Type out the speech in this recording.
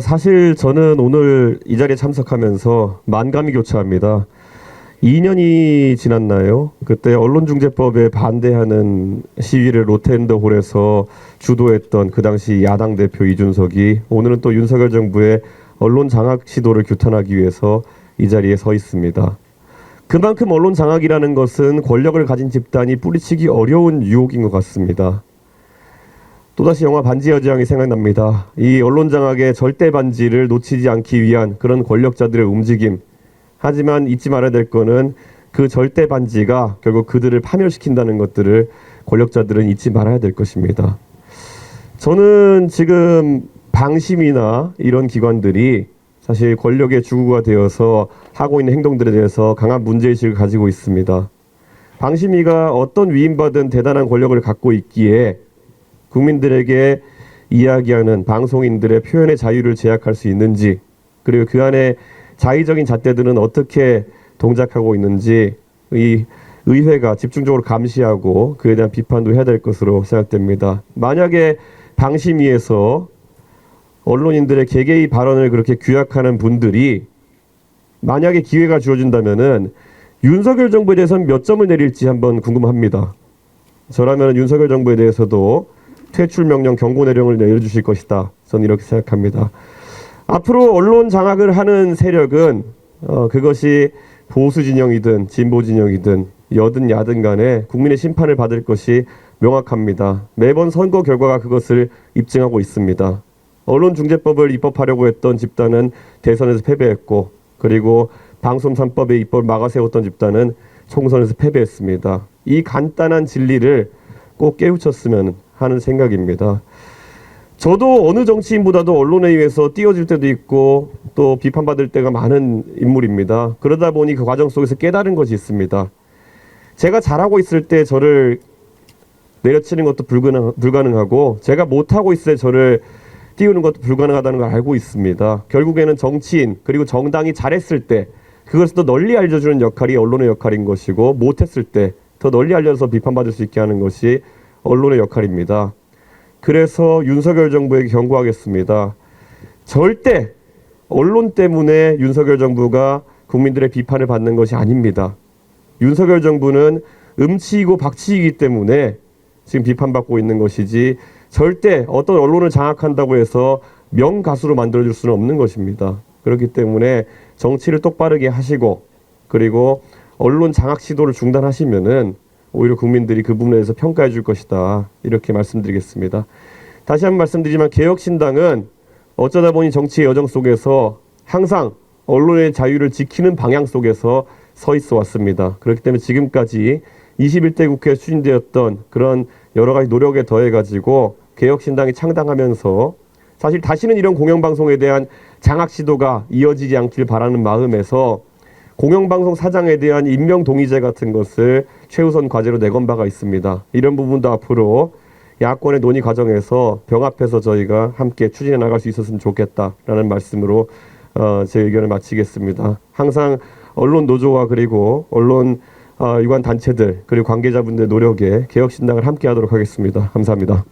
사실 저는 오늘 이 자리에 참석하면서 만감이 교차합니다. 2년이 지났나요? 그때 언론중재법에 반대하는 시위를 롯데현대홀에서 주도했던 그 당시 야당 대표 이준석이 오늘은 또 윤석열 정부의 언론 장악 시도를 규탄하기 위해서 이 자리에 서 있습니다. 그만큼 언론 장악이라는 것은 권력을 가진 집단이 뿌리치기 어려운 유혹인 것 같습니다. 또다시 영화 반지의 제왕이 생각납니다. 이 언론 장악의 절대 반지를 놓치지 않기 위한 그런 권력자들의 움직임. 하지만 잊지 말아야 될 거는 그 절대 반지가 결국 그들을 파멸시킨다는 것들을 권력자들은 잊지 말아야 될 것입니다. 저는 지금 방심이나 이런 기관들이 사실 권력의 주구가 되어서 하고 있는 행동들에 대해서 강한 문제의식을 가지고 있습니다. 방심위가 어떤 위임받은 대단한 권력을 갖고 있기에 국민들에게 이야기하는 방송인들의 표현의 자유를 제약할 수 있는지, 그리고 그 안에 자의적인 잣대들은 어떻게 동작하고 있는지 이 의회가 집중적으로 감시하고 그에 대한 비판도 해야 될 것으로 생각됩니다. 만약에 방심위에서 언론인들의 개개의 발언을 그렇게 규약하는 분들이 만약에 기회가 주어진다면은 윤석열 정부에 대해서는 몇 점을 내릴지 한번 궁금합니다. 저라면 윤석열 정부에 대해서도 퇴출 명령, 경고 내령을 내려주실 것이다. 저는 이렇게 생각합니다. 앞으로 언론 장악을 하는 세력은 그것이 보수 진영이든 진보 진영이든 여든 야든 간에 국민의 심판을 받을 것이 명확합니다. 매번 선거 결과가 그것을 입증하고 있습니다. 언론중재법을 입법하려고 했던 집단은 대선에서 패배했고, 그리고 방송 3법의 입법을 막아세웠던 집단은 총선에서 패배했습니다. 이 간단한 진리를 꼭 깨우쳤으면 하는 생각입니다. 저도 어느 정치인보다도 언론에 의해서 띄워질 때도 있고 또 비판받을 때가 많은 인물입니다. 그러다 보니 그 과정 속에서 깨달은 것이 있습니다. 제가 잘하고 있을 때 저를 내려치는 것도 불가능하고 제가 못하고 있을 때 저를 띄우는 것도 불가능하다는 걸 알고 있습니다. 결국에는 정치인 그리고 정당이 잘했을 때 그것을 더 널리 알려주는 역할이 언론의 역할인 것이고, 못했을 때 더 널리 알려서 비판받을 수 있게 하는 것이 언론의 역할입니다. 그래서 윤석열 정부에게 경고하겠습니다. 절대 언론 때문에 윤석열 정부가 국민들의 비판을 받는 것이 아닙니다. 윤석열 정부는 음치이고 박치이기 때문에 지금 비판받고 있는 것이지, 절대 어떤 언론을 장악한다고 해서 명가수로 만들어줄 수는 없는 것입니다. 그렇기 때문에 정치를 똑바르게 하시고, 그리고 언론 장악 시도를 중단하시면은 오히려 국민들이 그 부분에 대해서 평가해 줄 것이다. 이렇게 말씀드리겠습니다. 다시 한번 말씀드리지만 개혁신당은 어쩌다 보니 정치의 여정 속에서 항상 언론의 자유를 지키는 방향 속에서 서 있어 왔습니다. 그렇기 때문에 지금까지 21대 국회에 추진되었던 그런 여러 가지 노력에 더해가지고 개혁신당이 창당하면서 사실 다시는 이런 공영방송에 대한 장악 시도가 이어지지 않길 바라는 마음에서 공영방송 사장에 대한 임명동의제 같은 것을 최우선 과제로 내건 바가 있습니다. 이런 부분도 앞으로 야권의 논의 과정에서 병합해서 저희가 함께 추진해 나갈 수 있었으면 좋겠다라는 말씀으로 제 의견을 마치겠습니다. 항상 언론 노조와 그리고 언론 유관 단체들 그리고 관계자분들의 노력에 개혁신당을 함께 하도록 하겠습니다. 감사합니다.